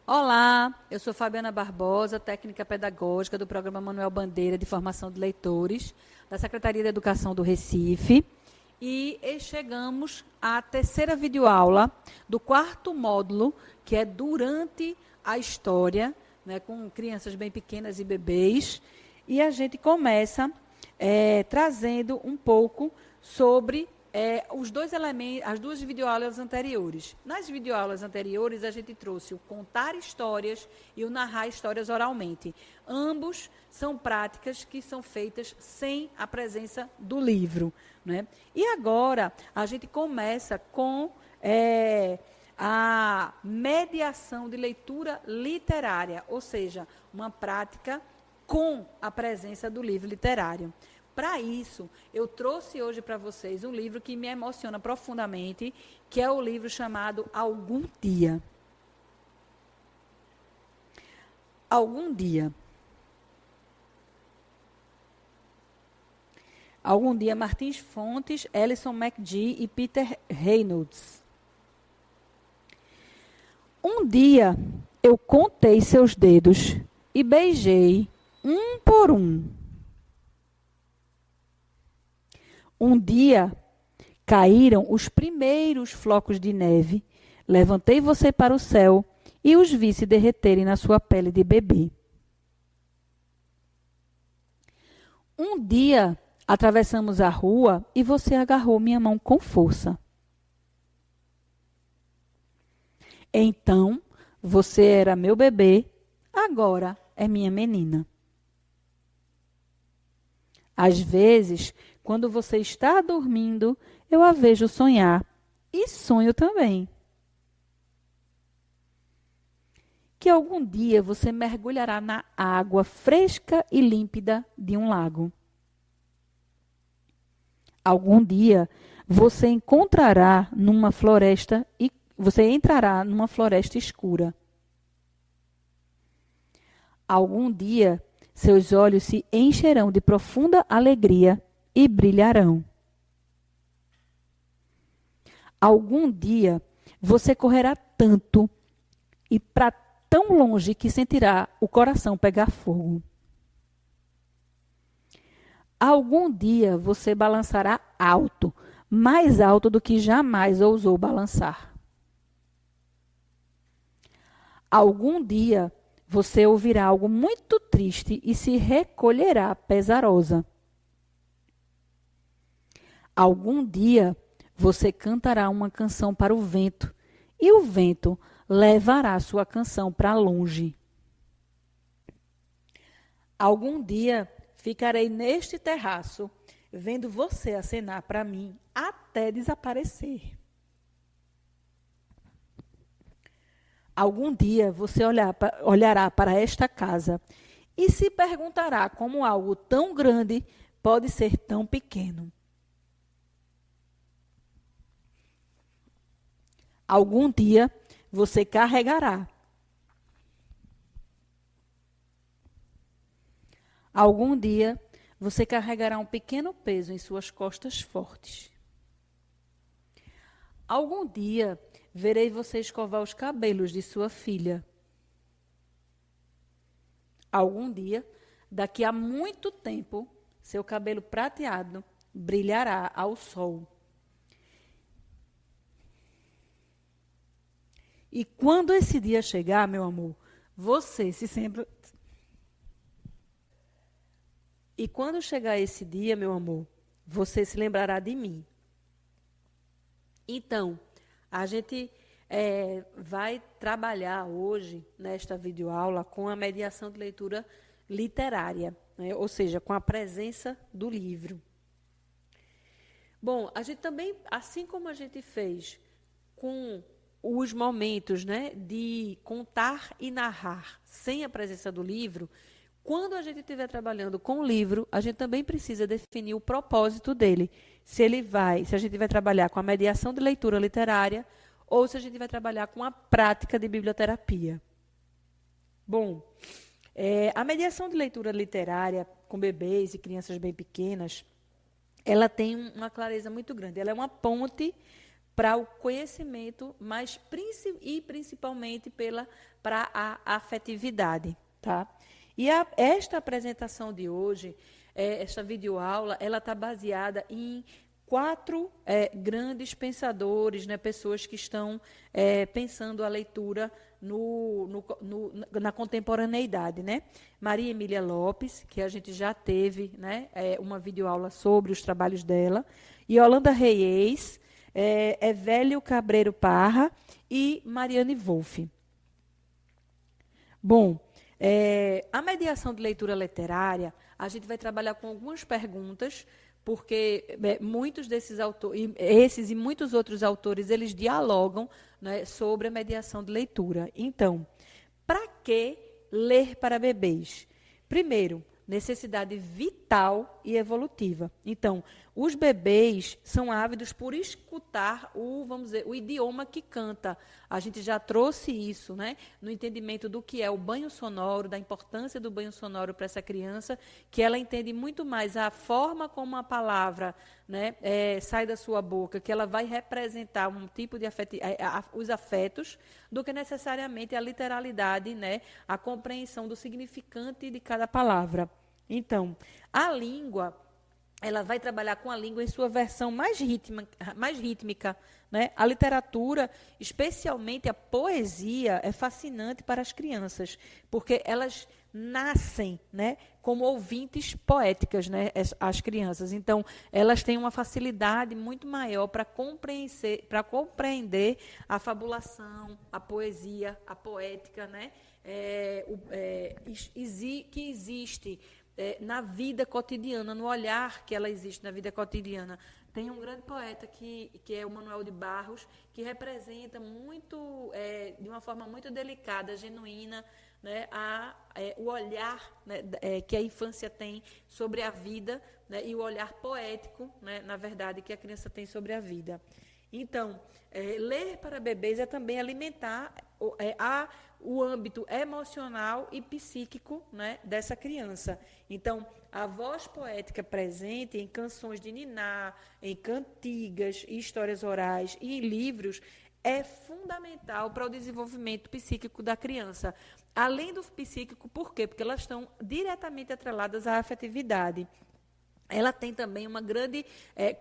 Olá, eu sou Fabiana Barbosa, técnica pedagógica do Programa Manuel Bandeira de Formação de Leitores, da Secretaria de Educação do Recife. E chegamos à terceira videoaula do quarto módulo, que é Durante a História, né, com crianças bem pequenas e bebês. E a gente começa trazendo um pouco sobre os dois elementos, as duas videoaulas anteriores. Nas videoaulas anteriores, a gente trouxe o contar histórias e o narrar histórias oralmente. Ambos são práticas que são feitas sem a presença do livro, né? E agora, a gente começa com a mediação de leitura literária, ou seja, uma prática com a presença do livro literário. Para isso, eu trouxe hoje para vocês um livro que me emociona profundamente, que é o livro chamado Algum Dia. Algum Dia. Algum Dia, Martins Fontes, Ellison McGee e Peter Reynolds. Um dia, eu contei seus dedos e beijei um por um. Um dia, caíram os primeiros flocos de neve, levantei você para o céu e os vi se derreterem na sua pele de bebê. Um dia, atravessamos a rua e você agarrou minha mão com força. Então, você era meu bebê, agora é minha menina. Às vezes, quando você está dormindo, eu a vejo sonhar. E sonho também. Que algum dia você mergulhará na água fresca e límpida de um lago. Algum dia você encontrará numa floresta e você entrará numa floresta escura. Algum dia seus olhos se encherão de profunda alegria e brilharão. Algum dia você correrá tanto e para tão longe que sentirá o coração pegar fogo. Algum dia você balançará alto, mais alto do que jamais ousou balançar. Algum dia você ouvirá algo muito triste e se recolherá pesarosa. Algum dia você cantará uma canção para o vento e o vento levará sua canção para longe. Algum dia ficarei neste terraço vendo você acenar para mim até desaparecer. Algum dia você olhará para esta casa e se perguntará como algo tão grande pode ser tão pequeno. Algum dia você carregará. Algum dia você carregará um pequeno peso em suas costas fortes. Algum dia verei você escovar os cabelos de sua filha. Algum dia, daqui a muito tempo, seu cabelo prateado brilhará ao sol. E quando esse dia chegar, meu amor, você se sempre... E quando chegar esse dia, meu amor, você se lembrará de mim. Então, a gente vai trabalhar hoje, nesta videoaula, com a mediação de leitura literária, né? Ou seja, com a presença do livro. Bom, a gente também, assim como a gente fez com os momentos, né, de contar e narrar sem a presença do livro, quando a gente estiver trabalhando com o livro, a gente também precisa definir o propósito dele. Se a gente vai trabalhar com a mediação de leitura literária ou se a gente vai trabalhar com a prática de biblioterapia. Bom, a mediação de leitura literária com bebês e crianças bem pequenas, ela tem uma clareza muito grande. Ela é uma ponte para o conhecimento, e principalmente para a afetividade. Tá? E esta apresentação de hoje, esta videoaula, ela está baseada em 4 grandes pensadores, né, pessoas que estão pensando a leitura na contemporaneidade. Né? Maria Emília Lopes, que a gente já teve, né, uma videoaula sobre os trabalhos dela, Yolanda Reis, Evélio Cabreiro Parra e Mariane Wolff. Bom, a mediação de leitura literária, a gente vai trabalhar com algumas perguntas, porque muitos desses autores, esses e muitos outros autores, eles dialogam, né, sobre a mediação de leitura. Então, para que ler para bebês? Primeiro, necessidade vital e evolutiva. Então, os bebês são ávidos por escutar o idioma que canta. A gente já trouxe isso, né, no entendimento do que é o banho sonoro, da importância do banho sonoro para essa criança, que ela entende muito mais a forma como a palavra, né, sai da sua boca, que ela vai representar um tipo de os afetos, do que necessariamente a literalidade, né, a compreensão do significante de cada palavra. Então, a língua, ela vai trabalhar com a língua em sua versão mais rítmica. Né? A literatura, especialmente a poesia, é fascinante para as crianças, porque elas nascem, né, como ouvintes poéticas, né, as crianças. Então, elas têm uma facilidade muito maior para compreender a fabulação, a poesia, a poética, né, que existe na vida cotidiana, no olhar que ela existe na vida cotidiana. Tem um grande poeta que é o Manuel de Barros, que representa muito, de uma forma muito delicada, genuína, né, o olhar, né, que a infância tem sobre a vida, né, e o olhar poético, né, na verdade, que a criança tem sobre a vida. Então, ler para bebês é também alimentar o âmbito emocional e psíquico, né, dessa criança. Então, a voz poética presente em canções de niná, em cantigas, histórias orais e em livros é fundamental para o desenvolvimento psíquico da criança. Além do psíquico, por quê? Porque elas estão diretamente atreladas à afetividade. Ela tem também uma grande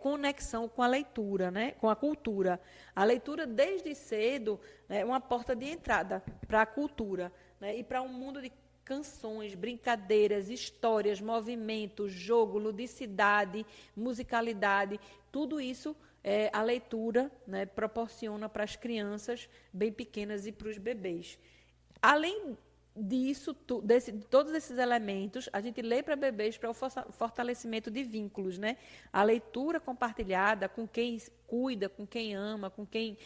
conexão com a leitura, né? Com a cultura. A leitura, desde cedo, é uma porta de entrada para a cultura, né? E para um mundo de canções, brincadeiras, histórias, movimentos, jogo, ludicidade, musicalidade. Tudo isso a leitura, né, proporciona para as crianças bem pequenas e para os bebês. Além disso, todos esses elementos, a gente lê para bebês para o fortalecimento de vínculos, né? A leitura compartilhada com quem cuida, com quem ama, com quem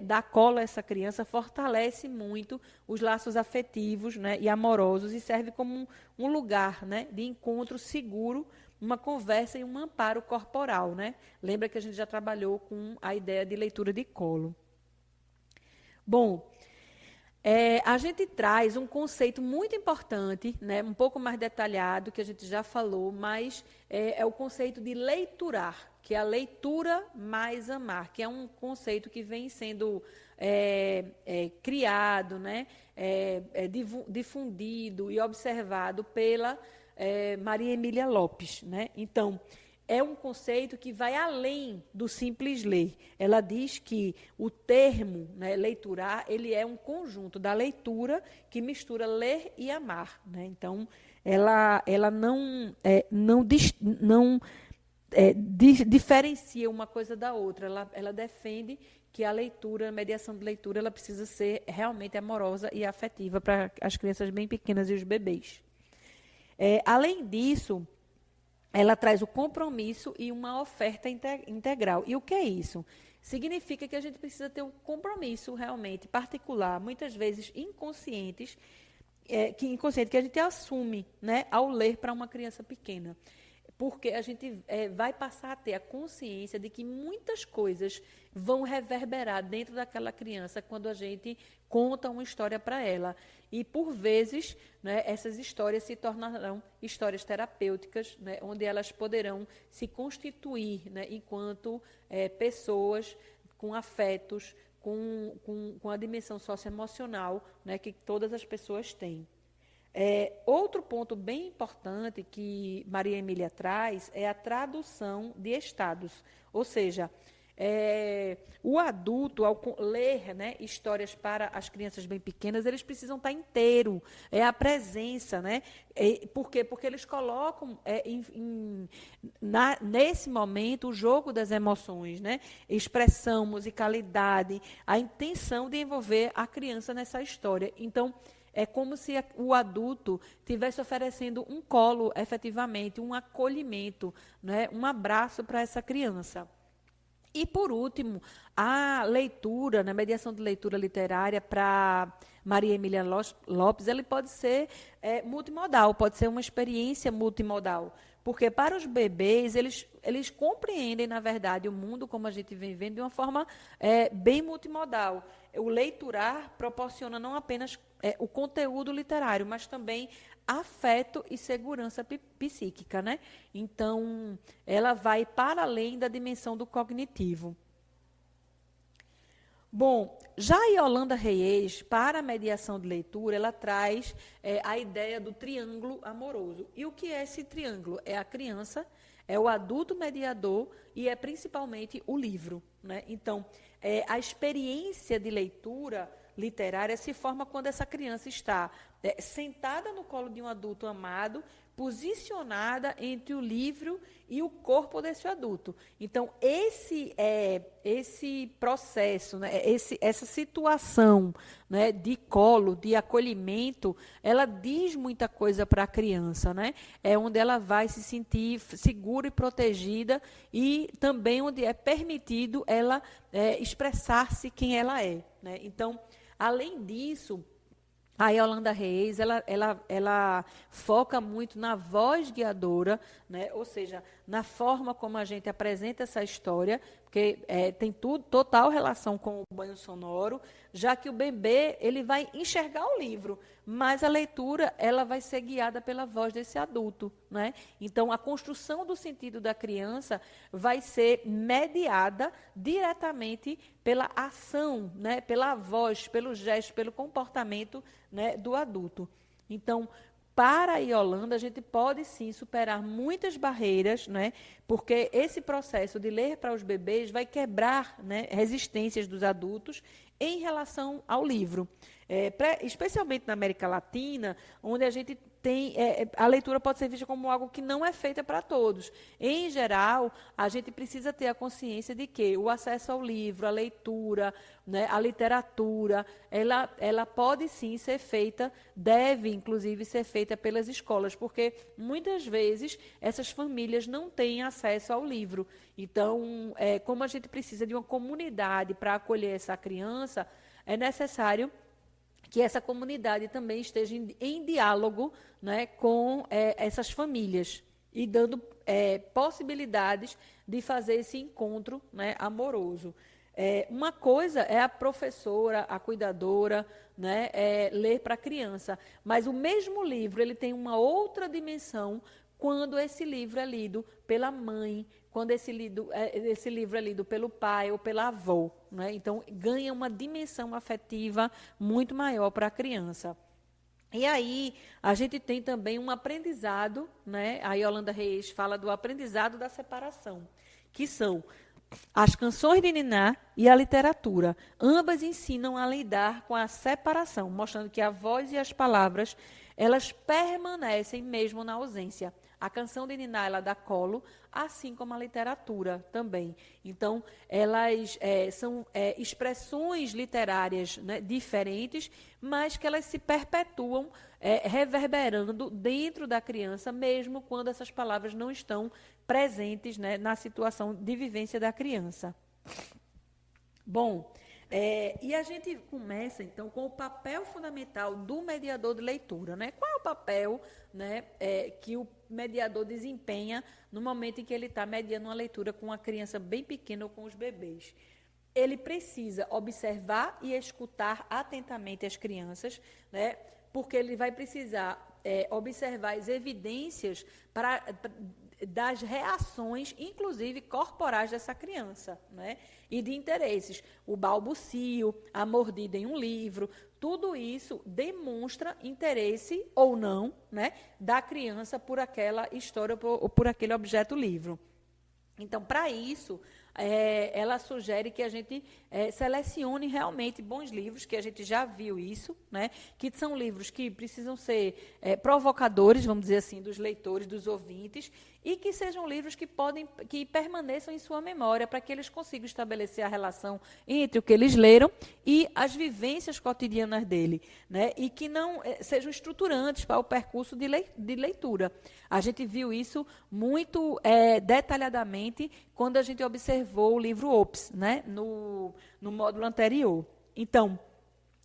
dá colo a essa criança, fortalece muito os laços afetivos, né, e amorosos, e serve como um lugar, né, de encontro seguro, uma conversa e um amparo corporal. Né? Lembra que a gente já trabalhou com a ideia de leitura de colo. Bom, a gente traz um conceito muito importante, né, um pouco mais detalhado, que a gente já falou, mas é o conceito de leiturar, que é a leitura mais amar, que é um conceito que vem sendo criado, né, difundido e observado pela Maria Emília Lopes. Né? Então, é um conceito que vai além do simples ler. Ela diz que o termo, né, leiturar, ele é um conjunto da leitura que mistura ler e amar. Né? Então, ela não diferencia uma coisa da outra. Ela defende que a leitura, a mediação de leitura, ela precisa ser realmente amorosa e afetiva para as crianças bem pequenas e os bebês. Além disso, ela traz o compromisso e uma oferta integral. E o que é isso? Significa que a gente precisa ter um compromisso realmente particular, muitas vezes inconsciente, que a gente assume, né, ao ler para uma criança pequena. Porque a gente vai passar a ter a consciência de que muitas coisas vão reverberar dentro daquela criança quando a gente conta uma história para ela. E, por vezes, né, essas histórias se tornarão histórias terapêuticas, né, onde elas poderão se constituir, né, enquanto pessoas com afetos, com a dimensão socioemocional, né, que todas as pessoas têm. Outro ponto bem importante que Maria Emília traz é a tradução de estados, ou seja, o adulto, ao ler, né, histórias para as crianças bem pequenas, eles precisam estar inteiro, a presença, né? Por quê? Porque eles colocam nesse momento o jogo das emoções, né? Expressão, musicalidade, a intenção de envolver a criança nessa história. Então, é como se o adulto estivesse oferecendo um colo, efetivamente, um acolhimento, né? Um abraço para essa criança. E, por último, a leitura, na mediação de leitura literária para Maria Emília Lopes, ele pode ser multimodal, pode ser uma experiência multimodal. Porque, para os bebês, eles compreendem, na verdade, o mundo, como a gente vem vendo, de uma forma bem multimodal. O leiturar proporciona não apenas o conteúdo literário, mas também afeto e segurança psíquica, né? Então, ela vai para além da dimensão do cognitivo. Bom, já a Yolanda Reis, para a mediação de leitura, ela traz a ideia do triângulo amoroso. E o que é esse triângulo? É a criança, é o adulto mediador e é principalmente o livro, né? Então, a experiência de leitura literária se forma quando essa criança está sentada no colo de um adulto amado, posicionada entre o livro e o corpo desse adulto. Então, esse processo, né, essa situação, né, de colo, de acolhimento, ela diz muita coisa para a criança, né? É onde ela vai se sentir segura e protegida e também onde é permitido ela expressar-se quem ela é, né? Então, além disso, a Yolanda Reis, ela foca muito na voz guiadora, né? Ou seja, na forma como a gente apresenta essa história, porque tem total relação com o banho sonoro, já que o bebê ele vai enxergar o livro, mas a leitura ela vai ser guiada pela voz desse adulto, né? Então, a construção do sentido da criança vai ser mediada diretamente pela ação, né? Pela voz, pelo gesto, pelo comportamento, né, do adulto. Então, para a Yolanda, a gente pode sim superar muitas barreiras, né, porque esse processo de ler para os bebês vai quebrar, né, resistências dos adultos em relação ao livro. Especialmente na América Latina, onde a gente tem, a leitura pode ser vista como algo que não é feita para todos. Em geral, a gente precisa ter a consciência de que o acesso ao livro, a leitura, né, a literatura, ela pode sim ser feita, deve inclusive ser feita pelas escolas, porque muitas vezes essas famílias não têm acesso ao livro. Então, como a gente precisa de uma comunidade para acolher essa criança, é necessário que essa comunidade também esteja em diálogo, né, com essas famílias e dando possibilidades de fazer esse encontro, né, amoroso. Uma coisa é a professora, a cuidadora, né, ler para a criança, mas o mesmo livro ele tem uma outra dimensão quando esse livro é lido pela mãe, quando esse livro é lido pelo pai ou pela avó, né? Então, ganha uma dimensão afetiva muito maior para a criança. E aí, a gente tem também um aprendizado, né? A Yolanda Reis fala do aprendizado da separação, que são as canções de niná e a literatura. Ambas ensinam a lidar com a separação, mostrando que a voz e as palavras, elas permanecem mesmo na ausência. A canção de niná, ela dá colo, assim como a literatura também. Então, elas são expressões literárias, né, diferentes, mas que elas se perpetuam reverberando dentro da criança, mesmo quando essas palavras não estão presentes, né, na situação de vivência da criança. Bom, e a gente começa, então, com o papel fundamental do mediador de leitura, né? Qual é o papel, né, que o mediador desempenha no momento em que ele está mediando uma leitura com uma criança bem pequena ou com os bebês? Ele precisa observar e escutar atentamente as crianças, né? Porque ele vai precisar observar as evidências das reações, inclusive corporais dessa criança, né? E de interesses. O balbucio, a mordida em um livro, tudo isso demonstra interesse ou não, né, da criança por aquela história ou por aquele objeto livro. Então, para isso, ela sugere que a gente selecione realmente bons livros, que a gente já viu isso, né? Que são livros que precisam ser provocadores, vamos dizer assim, dos leitores, dos ouvintes, e que sejam livros que permaneçam em sua memória, para que eles consigam estabelecer a relação entre o que eles leram e as vivências cotidianas dele, né? E que não sejam estruturantes para o percurso de leitura. A gente viu isso muito detalhadamente quando a gente observou o livro Ops, né? No módulo anterior. Então,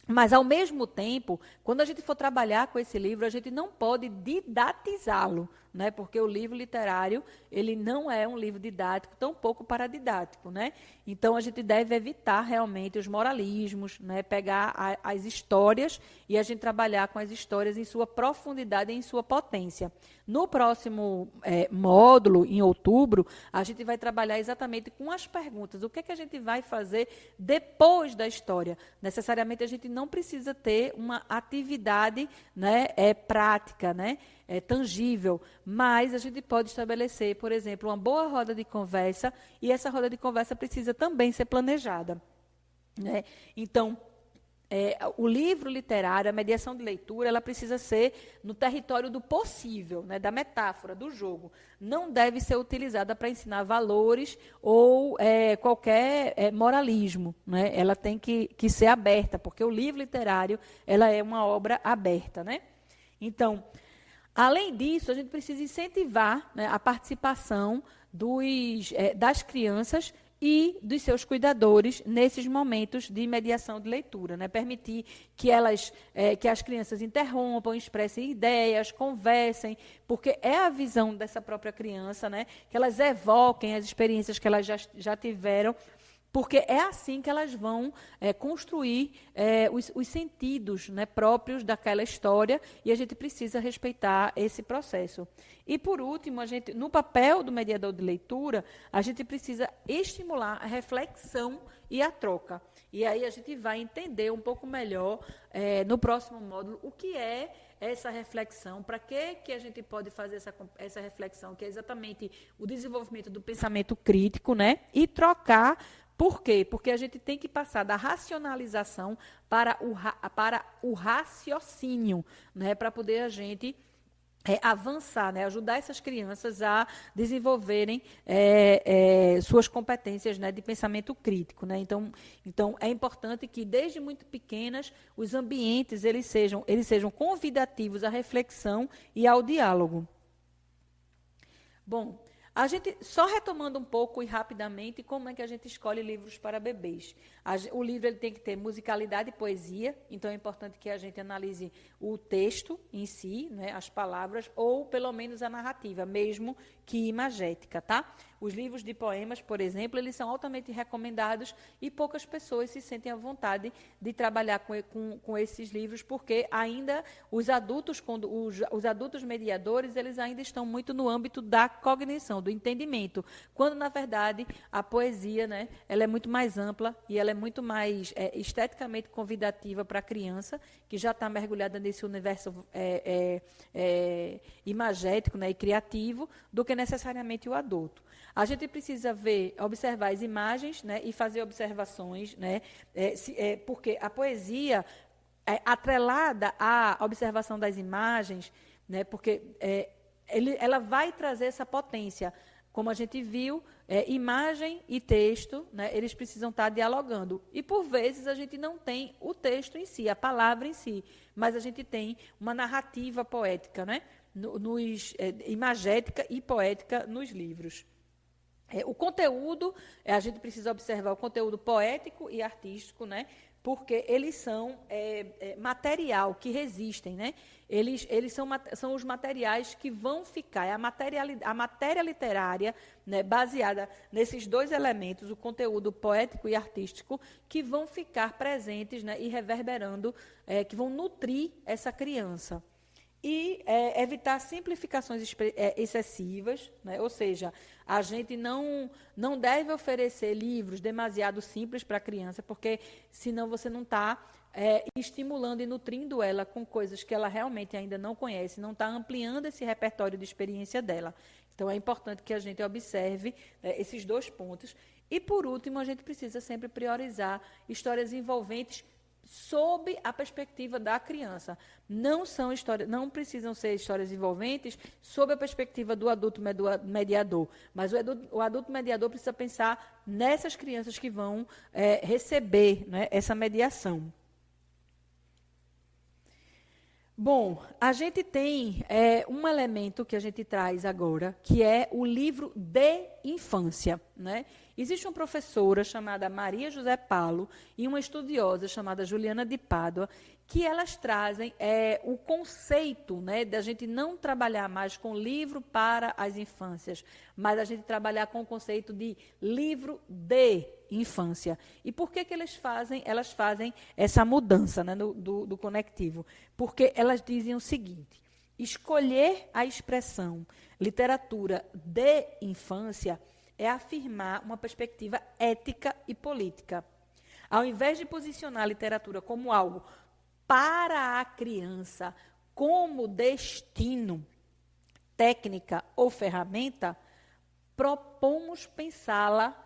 mas, ao mesmo tempo, quando a gente for trabalhar com esse livro, a gente não pode didatizá-lo, né? Porque o livro literário, ele não é um livro didático, tampouco paradidático, né? Então, a gente deve evitar realmente os moralismos, né? Pegar as histórias e a gente trabalhar com as histórias em sua profundidade e em sua potência. No próximo módulo, em outubro, a gente vai trabalhar exatamente com as perguntas. O que é que a gente vai fazer depois da história? Necessariamente, a gente não precisa ter uma atividade, né, prática, né, tangível, mas a gente pode estabelecer, por exemplo, uma boa roda de conversa, e essa roda de conversa precisa também ser planejada, né? Então, o livro literário, a mediação de leitura, ela precisa ser no território do possível, né, da metáfora, do jogo. Não deve ser utilizada para ensinar valores ou qualquer moralismo, né? Ela tem que ser aberta, porque o livro literário, ela é uma obra aberta, né? Então, além disso, a gente precisa incentivar, né, a participação das crianças e dos seus cuidadores nesses momentos de mediação de leitura, né? Permitir que as crianças interrompam, expressem ideias, conversem, porque é a visão dessa própria criança, né? Que elas evoquem as experiências que elas já tiveram, porque é assim que elas vão construir os sentidos, né, próprios daquela história, e a gente precisa respeitar esse processo. E, por último, no papel do mediador de leitura, a gente precisa estimular a reflexão e a troca. E aí a gente vai entender um pouco melhor, no próximo módulo, o que é essa reflexão, para que a gente pode fazer essa reflexão, que é exatamente o desenvolvimento do pensamento crítico, né, e trocar. Por quê? Porque a gente tem que passar da racionalização para o raciocínio, né, para poder a gente avançar, né, ajudar essas crianças a desenvolverem suas competências, né, de pensamento crítico, né? Então, é importante que, desde muito pequenas, os ambientes eles sejam convidativos à reflexão e ao diálogo. Bom, a gente, só retomando um pouco e rapidamente, como é que a gente escolhe livros para bebês. O livro ele tem que ter musicalidade e poesia, então é importante que a gente analise o texto em si, né, as palavras, ou pelo menos a narrativa, mesmo que imagética, tá? Os livros de poemas, por exemplo, eles são altamente recomendados e poucas pessoas se sentem à vontade de trabalhar com esses livros, porque ainda os adultos mediadores, eles ainda estão muito no âmbito da cognição, do entendimento, quando, na verdade, a poesia, né, ela é muito mais ampla e ela é muito mais esteticamente convidativa para a criança, que já está mergulhada nesse universo imagético, né, e criativo, do que necessariamente o adulto. A gente precisa observar as imagens, né, e fazer observações, né, porque a poesia, atrelada à observação das imagens, né, porque ela vai trazer essa potência. Como a gente viu, imagem e texto, né, eles precisam estar dialogando. E, por vezes, a gente não tem o texto em si, a palavra em si, mas a gente tem uma narrativa poética, né, imagética e poética nos livros. O conteúdo, a gente precisa observar o conteúdo poético e artístico, né, porque eles são material, que resistem, né? Eles são os materiais que vão ficar, a matéria literária, né, baseada nesses dois elementos, o conteúdo poético e artístico, que vão ficar presentes, né, e reverberando, que vão nutrir essa criança. E evitar simplificações excessivas, né? Ou seja, a gente não deve oferecer livros demasiado simples para a criança, porque senão você não está estimulando e nutrindo ela com coisas que ela realmente ainda não conhece, não está ampliando esse repertório de experiência dela. Então, é importante que a gente observe esses 2 pontos. E, por último, a gente precisa sempre priorizar histórias envolventes sob a perspectiva da criança. Não precisam ser histórias envolventes sob a perspectiva do adulto mediador, mas o adulto mediador precisa pensar nessas crianças que vão receber, né, essa mediação. Bom, a gente tem um elemento que a gente traz agora, que é o livro de infância, né? Existe uma professora chamada Maria José Paulo e uma estudiosa chamada Juliana de Pádua, que elas trazem o conceito, né, da gente não trabalhar mais com livro para as infâncias, mas a gente trabalhar com o conceito de livro de infância. E por que elas fazem essa mudança, né, do conectivo? Porque elas dizem o seguinte: escolher a expressão literatura de infância é afirmar uma perspectiva ética e política. Ao invés de posicionar a literatura como algo para a criança, como destino, técnica ou ferramenta, propomos pensá-la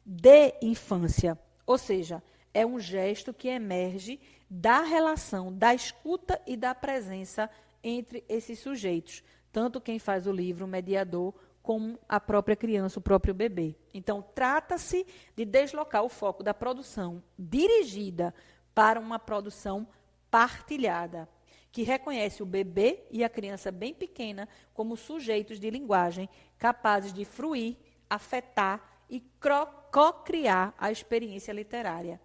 de infância. Ou seja, é um gesto que emerge da relação da escuta e da presença entre esses sujeitos, tanto quem faz o livro, o mediador, como a própria criança, o próprio bebê. Então, trata-se de deslocar o foco da produção dirigida para uma produção partilhada, que reconhece o bebê e a criança bem pequena como sujeitos de linguagem capazes de fruir, afetar e co-criar a experiência literária.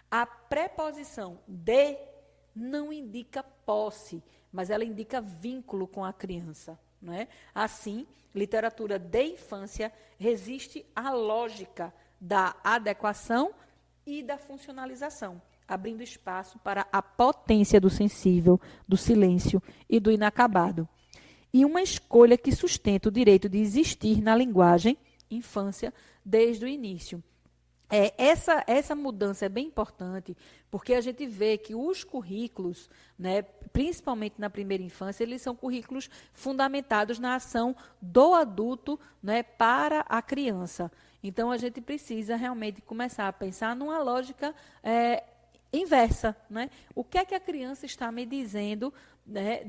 A preposição de não indica posse, mas ela indica vínculo com a criança. Né? Assim, literatura de infância resiste à lógica da adequação e da funcionalização, abrindo espaço para a potência do sensível, do silêncio e do inacabado. E uma escolha que sustenta o direito de existir na linguagem infância desde o início. Essa mudança é bem importante, porque a gente vê que os currículos, né, principalmente na primeira infância, eles são currículos fundamentados na ação do adulto, né, para a criança. Então, a gente precisa realmente começar a pensar numa lógica inversa. Né? O que é que a criança está me dizendo, né,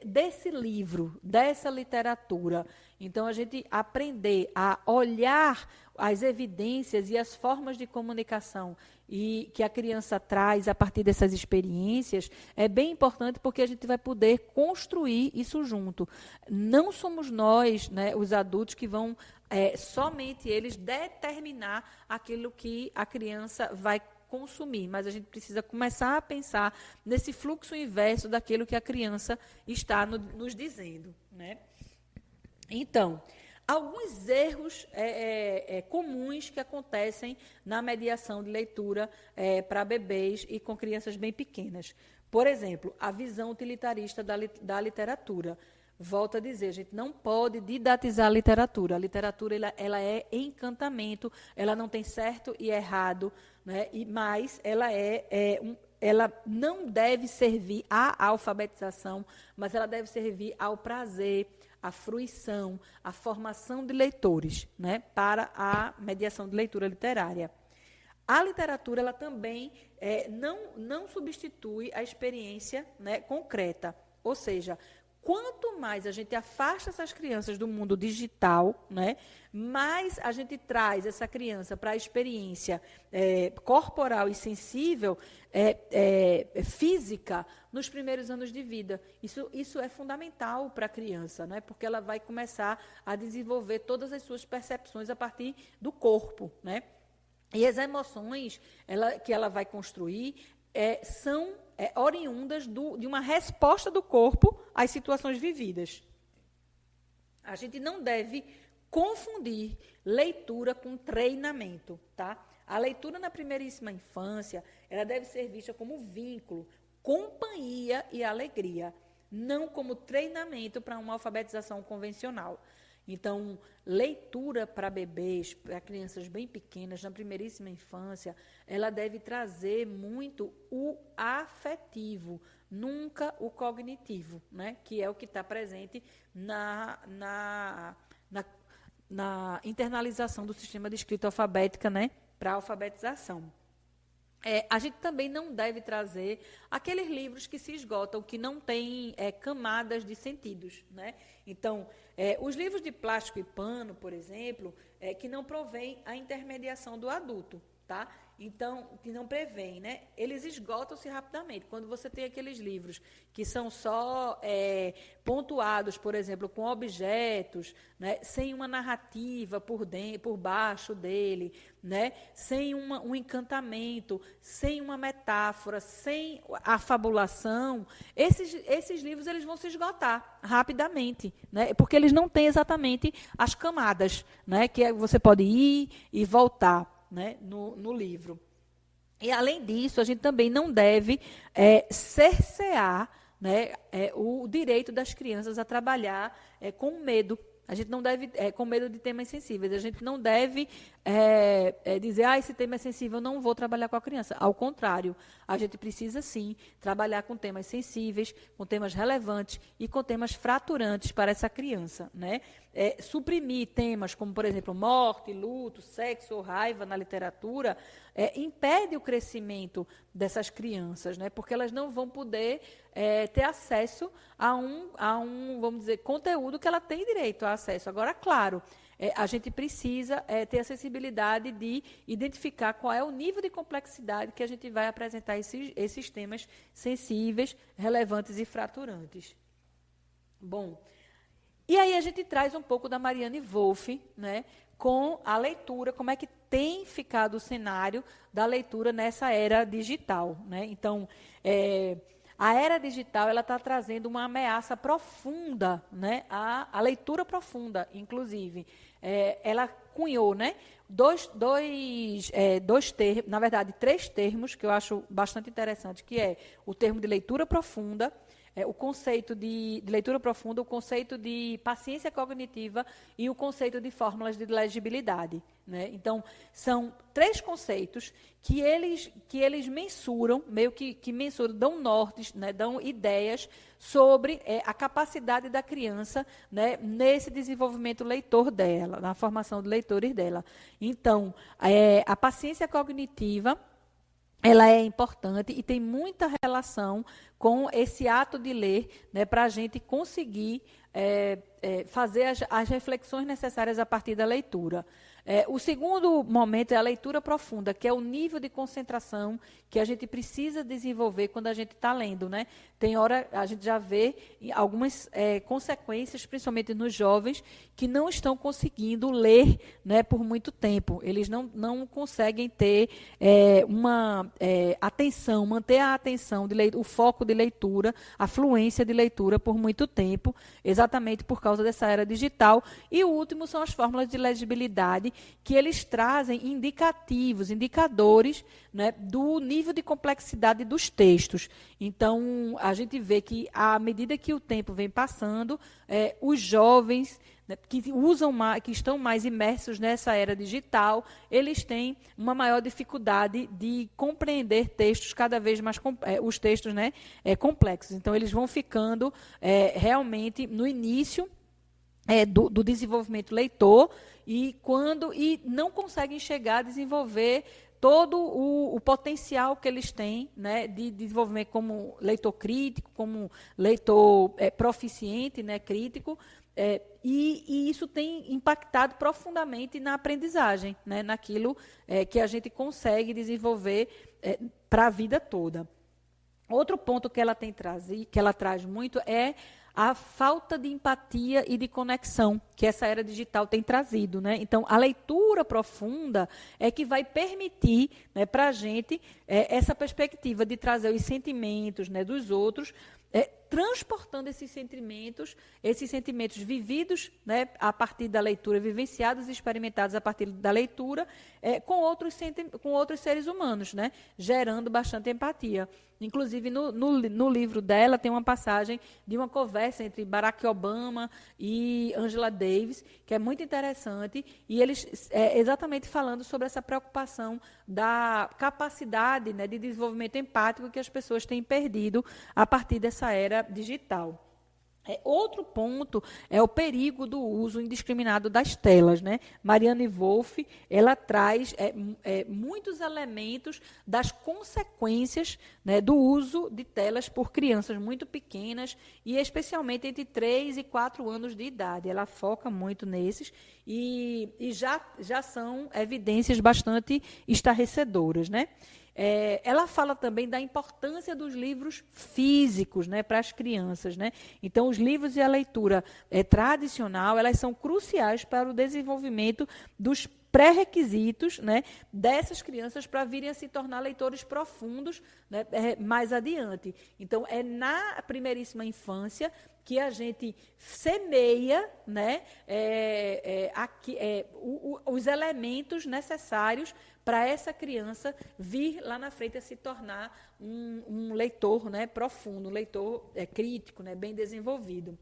desse livro, dessa literatura? Então, a gente aprender a olhar as evidências e as formas de comunicação e que a criança traz a partir dessas experiências é bem importante, porque a gente vai poder construir isso junto. Não somos nós, né, os adultos, que vão somente eles determinar aquilo que a criança vai consumir, mas a gente precisa começar a pensar nesse fluxo inverso daquilo que a criança está nos dizendo. Né? Então, alguns erros comuns que acontecem na mediação de leitura para bebês e com crianças bem pequenas. Por exemplo, a visão utilitarista da literatura. Volto a dizer, a gente não pode didatizar a literatura. A literatura ela é encantamento, ela não tem certo e errado, né? Mas ela não deve servir à alfabetização, mas ela deve servir ao prazer, à fruição, à formação de leitores, né? Para a mediação de leitura literária. A literatura ela também não substitui a experiência, né, concreta, ou seja, quanto mais a gente afasta essas crianças do mundo digital, né, mais a gente traz essa criança para a experiência corporal e sensível, física, nos primeiros anos de vida. Isso é fundamental para a criança, né, porque ela vai começar a desenvolver todas as suas percepções a partir do corpo. Né? E as emoções que ela vai construir são oriundas de uma resposta do corpo às situações vividas. A gente não deve confundir leitura com treinamento. Tá? A leitura na primeiríssima infância ela deve ser vista como vínculo, companhia e alegria. não como treinamento para uma alfabetização convencional. Então, leitura para bebês, para crianças bem pequenas, na primeiríssima infância, ela deve trazer muito o afetivo, nunca o cognitivo, né? Que é o que está presente na internalização do sistema de escrita alfabética, né? Para a alfabetização. A gente também não deve trazer aqueles livros que se esgotam, que não têm camadas de sentidos, né? Então, os livros de plástico e pano, por exemplo, que não provém a intermediação do adulto, tá? Então, que não prevêem, né? Eles esgotam-se rapidamente. Quando você tem aqueles livros que são só pontuados, por exemplo, com objetos, né? Sem uma narrativa por baixo dele, né? Sem um encantamento, sem uma metáfora, sem a fabulação, esses livros eles vão se esgotar rapidamente, né? Porque eles não têm exatamente as camadas, né? Que você pode ir e voltar, né, no livro. E, além disso, a gente também não deve cercear, né, o direito das crianças a trabalhar com medo. A gente não deve, com medo de temas sensíveis, a gente não deve dizer, esse tema é sensível, eu não vou trabalhar com a criança. Ao contrário, a gente precisa, sim, trabalhar com temas sensíveis, com temas relevantes e com temas fraturantes para essa criança, né? Suprimir temas como, por exemplo, morte, luto, sexo ou raiva na literatura impede o crescimento dessas crianças, né? Porque elas não vão poder ter acesso a um, vamos dizer, conteúdo que ela tem direito a acesso. Agora, claro, a gente precisa ter a sensibilidade de identificar qual é o nível de complexidade que a gente vai apresentar esses temas sensíveis, relevantes e fraturantes. Bom, e aí a gente traz um pouco da Marianne Wolf, né, com a leitura, como é que tem ficado o cenário da leitura nessa era digital, né? Então, a era digital ela está trazendo uma ameaça profunda, né, à leitura profunda, inclusive. Ela cunhou, né, dois termos, na verdade, 3 termos que eu acho bastante interessante, que é o termo de leitura profunda, o conceito de leitura profunda, o conceito de paciência cognitiva e o conceito de fórmulas de legibilidade, né? Então, são 3 conceitos que eles mensuram, meio que mensuram, dão nortes, né, dão ideias sobre a capacidade da criança, né, nesse desenvolvimento leitor dela, na formação de leitores dela. Então, a paciência cognitiva, ela é importante e tem muita relação com esse ato de ler, né, para a gente conseguir fazer as reflexões necessárias a partir da leitura. O segundo momento é a leitura profunda, que é o nível de concentração que a gente precisa desenvolver quando a gente está lendo, né? Tem hora, a gente já vê algumas consequências, principalmente nos jovens, que não estão conseguindo ler, né, por muito tempo. Eles não conseguem ter uma atenção, manter a atenção, o foco de leitura, a fluência de leitura por muito tempo, exatamente por causa dessa era digital. E o último são as fórmulas de legibilidade, que eles trazem indicadores, né, do nível de complexidade dos textos. Então, a gente vê que, à medida que o tempo vem passando, os jovens, né, que estão mais imersos nessa era digital, eles têm uma maior dificuldade de compreender textos cada vez mais, os textos, né, complexos. Então, eles vão ficando realmente no início do desenvolvimento leitor e não conseguem chegar a desenvolver todo o potencial que eles têm, né, de desenvolvimento como leitor crítico, como leitor proficiente, né, crítico, e isso tem impactado profundamente na aprendizagem, né, naquilo que a gente consegue desenvolver para a vida toda. Outro ponto que ela traz muito é a falta de empatia e de conexão que essa era digital tem trazido, né? Então, a leitura profunda é que vai permitir, né, para a gente essa perspectiva de trazer os sentimentos, né, dos outros, transportando esses sentimentos vividos, né, a partir da leitura, vivenciados e experimentados a partir da leitura, com outros seres humanos, né, gerando bastante empatia. Inclusive, no livro dela, tem uma passagem de uma conversa entre Barack Obama e Angela Davis, que é muito interessante, e eles exatamente falando sobre essa preocupação da capacidade, né, de desenvolvimento empático que as pessoas têm perdido a partir dessa era digital. Outro ponto é o perigo do uso indiscriminado das telas, né? Marianne Wolf, ela traz muitos elementos das consequências, né, do uso de telas por crianças muito pequenas e especialmente entre 3 e 4 anos de idade. Ela foca muito nesses e já são evidências bastante estarrecedoras, né? Ela fala também da importância dos livros físicos, né, para as crianças, né? Então, os livros e a leitura tradicional, elas são cruciais para o desenvolvimento dos pré-requisitos, né, dessas crianças para virem a se tornar leitores profundos, né, mais adiante. Então, é na primeiríssima infância que a gente semeia, né, os elementos necessários para essa criança vir lá na frente a se tornar um leitor, né, profundo, um leitor crítico, né, bem desenvolvido.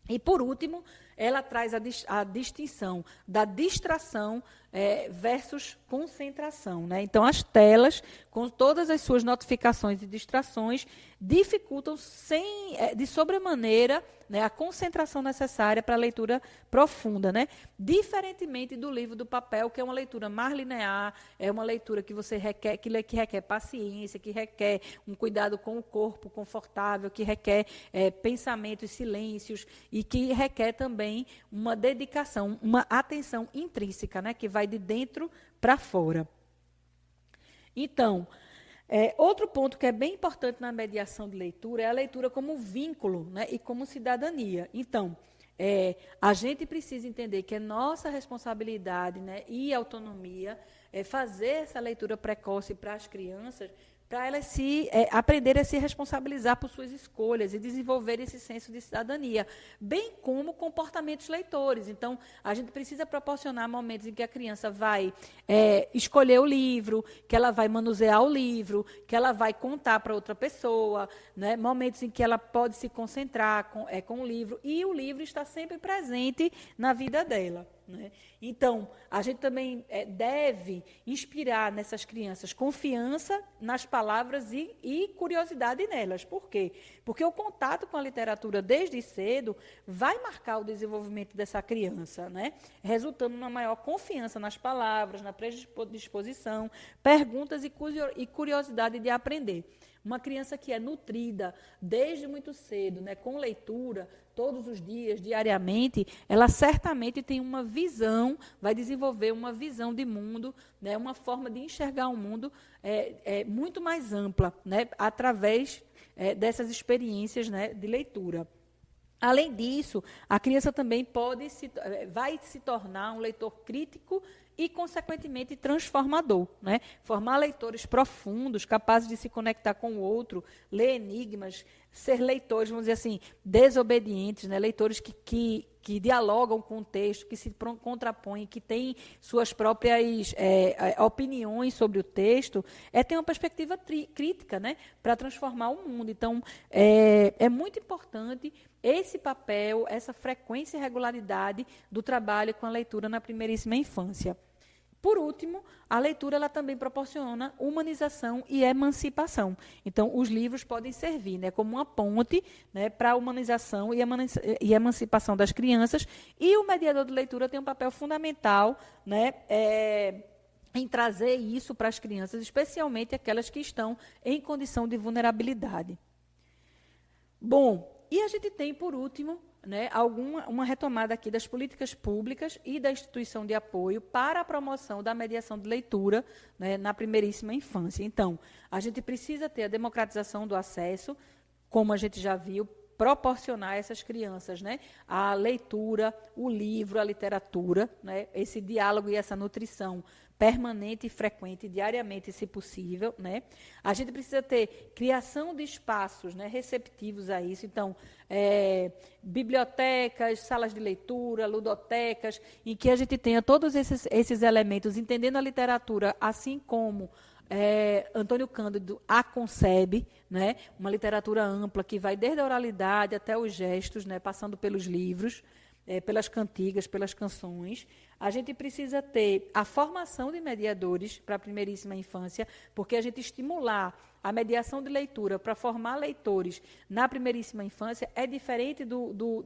E, por último, ela traz a distinção da distração versus concentração, né? Então, as telas, com todas as suas notificações e distrações, dificultam de sobremaneira, né, a concentração necessária para a leitura profunda, né? Diferentemente do livro do papel, que é uma leitura mais linear, é uma leitura que que requer paciência, que requer um cuidado com o corpo confortável, que requer pensamentos, silêncios e que requer também uma dedicação, uma atenção intrínseca, né, que vai de dentro para fora. Então, outro ponto que é bem importante na mediação de leitura é a leitura como vínculo, né, e como cidadania. Então, a gente precisa entender que é nossa responsabilidade, né, e autonomia fazer essa leitura precoce para as crianças, para elas aprenderem a se responsabilizar por suas escolhas e desenvolver esse senso de cidadania, bem como comportamentos leitores. Então, a gente precisa proporcionar momentos em que a criança vai escolher o livro, que ela vai manusear o livro, que ela vai contar para outra pessoa, né? Momentos em que ela pode se concentrar com o livro, e o livro está sempre presente na vida dela, né? Então, a gente também deve inspirar nessas crianças confiança nas palavras e curiosidade nelas. Por quê? Porque o contato com a literatura desde cedo vai marcar o desenvolvimento dessa criança, né? Resultando numa maior confiança nas palavras, na predisposição, perguntas e curiosidade de aprender. Uma criança que é nutrida desde muito cedo, né, com leitura, todos os dias, diariamente, ela certamente tem uma visão, vai desenvolver uma visão de mundo, né, uma forma de enxergar o mundo muito mais ampla, né, através dessas experiências, né, de leitura. Além disso, a criança também vai se tornar um leitor crítico e, consequentemente, transformador, né? Formar leitores profundos, capazes de se conectar com o outro, ler enigmas, ser leitores, vamos dizer assim, desobedientes, né? Leitores que dialogam com o texto, que se contrapõem, que têm suas próprias opiniões sobre o texto, tem uma perspectiva crítica, né? Para transformar o mundo. Então, é muito importante esse papel, essa frequência e regularidade do trabalho com a leitura na primeiríssima infância. Por último, a leitura ela também proporciona humanização e emancipação. Então, os livros podem servir, né, como uma ponte, né, para a humanização e emancipação das crianças, e o mediador de leitura tem um papel fundamental, né, em trazer isso para as crianças, especialmente aquelas que estão em condição de vulnerabilidade. Bom, e a gente tem, por último, né, uma retomada aqui das políticas públicas e da instituição de apoio para a promoção da mediação de leitura, né, na primeiríssima infância. Então, a gente precisa ter a democratização do acesso, como a gente já viu, proporcionar a essas crianças, né, a leitura, o livro, a literatura, né, esse diálogo e essa nutrição permanente e frequente, diariamente, se possível, né? A gente precisa ter criação de espaços, né, receptivos a isso. Então, bibliotecas, salas de leitura, ludotecas, em que a gente tenha todos esses elementos, entendendo a literatura, assim como Antônio Cândido a concebe, né, uma literatura ampla que vai desde a oralidade até os gestos, né, passando pelos livros, pelas cantigas, pelas canções. A gente precisa ter a formação de mediadores para a primeiríssima infância, porque a gente estimular a mediação de leitura para formar leitores na primeiríssima infância é diferente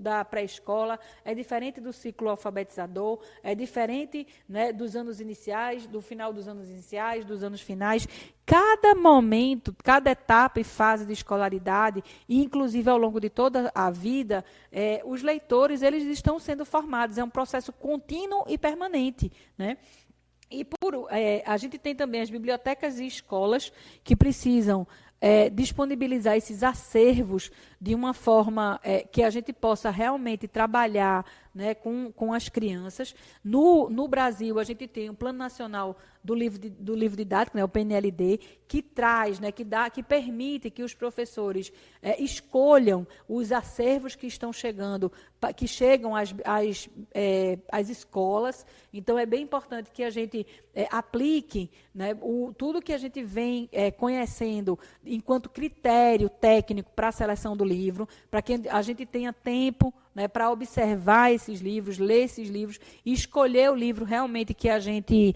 da pré-escola, é diferente do ciclo alfabetizador, é diferente, né, dos anos iniciais, do final dos anos iniciais, dos anos finais. Cada momento, cada etapa e fase de escolaridade, e inclusive ao longo de toda a vida, os leitores eles estão sendo formados. É um processo contínuo e permanente, né? E a gente tem também as bibliotecas e escolas que precisam disponibilizar esses acervos de uma forma que a gente possa realmente trabalhar, né, com as crianças. No Brasil, a gente tem um Plano Nacional do Livro Didático, né, o PNLD, que traz, né, que permite que os professores escolham os acervos que estão chegando, que chegam às escolas. Então, é bem importante que a gente aplique, né, tudo que a gente vem conhecendo enquanto critério técnico para a seleção do livro, para que a gente tenha tempo, né, para observar esses livros, ler esses livros e escolher o livro realmente que a gente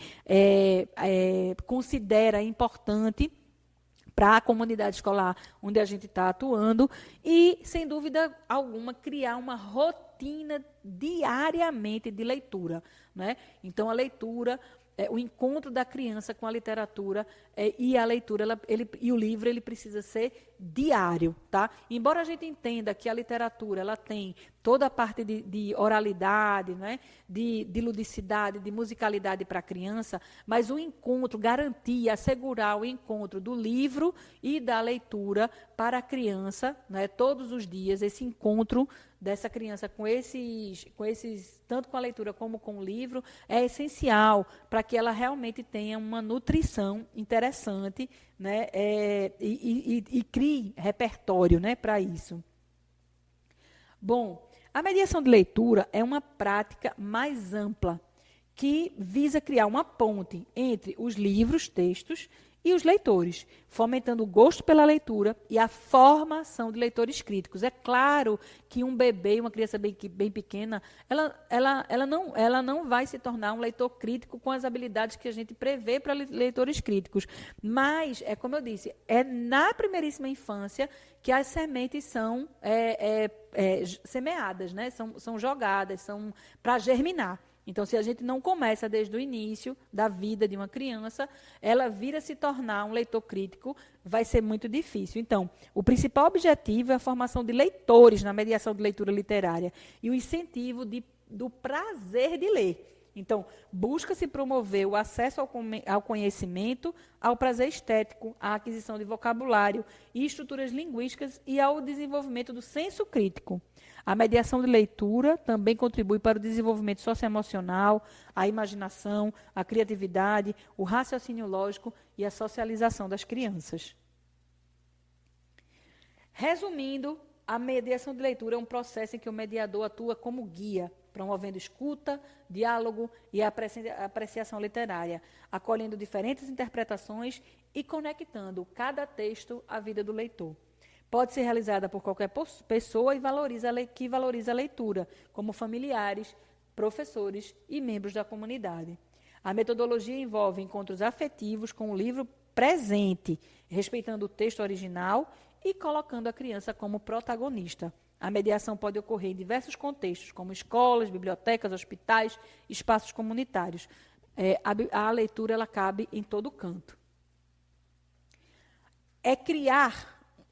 considera importante para a comunidade escolar onde a gente está atuando e, sem dúvida alguma, criar uma rotina diariamente de leitura, né? Então, a leitura, o encontro da criança com a literatura e a leitura, e o livro, ele precisa ser diário, tá? Embora a gente entenda que a literatura, ela tem toda a parte de oralidade, né? de ludicidade, de musicalidade para a criança, mas o encontro, garantir, assegurar o encontro do livro e da leitura para a criança, né? Todos os dias, esse encontro dessa criança com esses, tanto com a leitura como com o livro, é essencial para que ela realmente tenha uma nutrição interessante, né, e crie repertório, né, para isso. Bom, a mediação de leitura é uma prática mais ampla que visa criar uma ponte entre os livros, textos e os leitores, fomentando o gosto pela leitura e a formação de leitores críticos. É claro que um bebê, uma criança bem pequena, ela não vai se tornar um leitor crítico com as habilidades que a gente prevê para leitores críticos. Mas, como eu disse, é na primeiríssima infância que as sementes são semeadas, né? São jogadas, são para germinar. Então, se a gente não começa desde o início da vida de uma criança, ela vir a se tornar um leitor crítico, vai ser muito difícil. Então, o principal objetivo é a formação de leitores na mediação de leitura literária e o incentivo do prazer de ler. Então, busca-se promover o acesso ao conhecimento, ao prazer estético, à aquisição de vocabulário e estruturas linguísticas e ao desenvolvimento do senso crítico. A mediação de leitura também contribui para o desenvolvimento socioemocional, a imaginação, a criatividade, o raciocínio lógico e a socialização das crianças. Resumindo, a mediação de leitura é um processo em que o mediador atua como guia, promovendo escuta, diálogo e apreciação literária, acolhendo diferentes interpretações e conectando cada texto à vida do leitor. Pode ser realizada por qualquer pessoa que valoriza a leitura, como familiares, professores e membros da comunidade. A metodologia envolve encontros afetivos com o livro presente, respeitando o texto original e colocando a criança como protagonista. A mediação pode ocorrer em diversos contextos, como escolas, bibliotecas, hospitais, espaços comunitários. A leitura ela cabe em todo canto.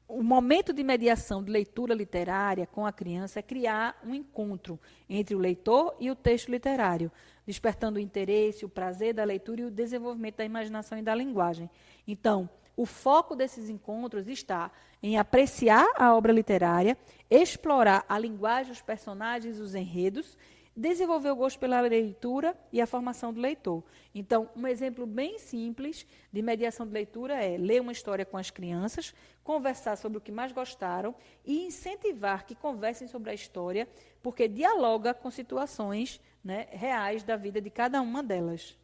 O momento de mediação de leitura literária com a criança é criar um encontro entre o leitor e o texto literário, despertando o interesse, o prazer da leitura e o desenvolvimento da imaginação e da linguagem. Então, o foco desses encontros está em apreciar a obra literária, explorar a linguagem, os personagens, os enredos, desenvolver o gosto pela leitura e a formação do leitor. Então, um exemplo bem simples de mediação de leitura é ler uma história com as crianças, conversar sobre o que mais gostaram e incentivar que conversem sobre a história, porque dialoga com situações, né, reais da vida de cada uma delas.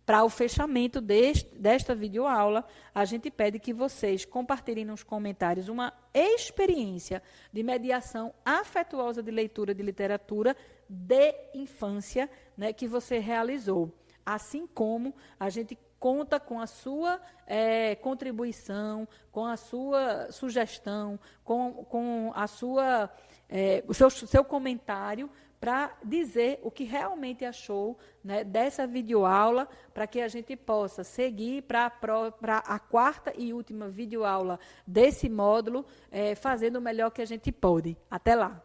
Para o fechamento desta videoaula, a gente pede que vocês compartilhem nos comentários uma experiência de mediação afetuosa de leitura de literatura de infância, né, que você realizou. Assim como a gente conta com a sua contribuição, com a sua sugestão, com a sua, o seu comentário, para dizer o que realmente achou, né, dessa videoaula, para que a gente possa seguir para a quarta e última videoaula desse módulo, fazendo o melhor que a gente pode. Até lá!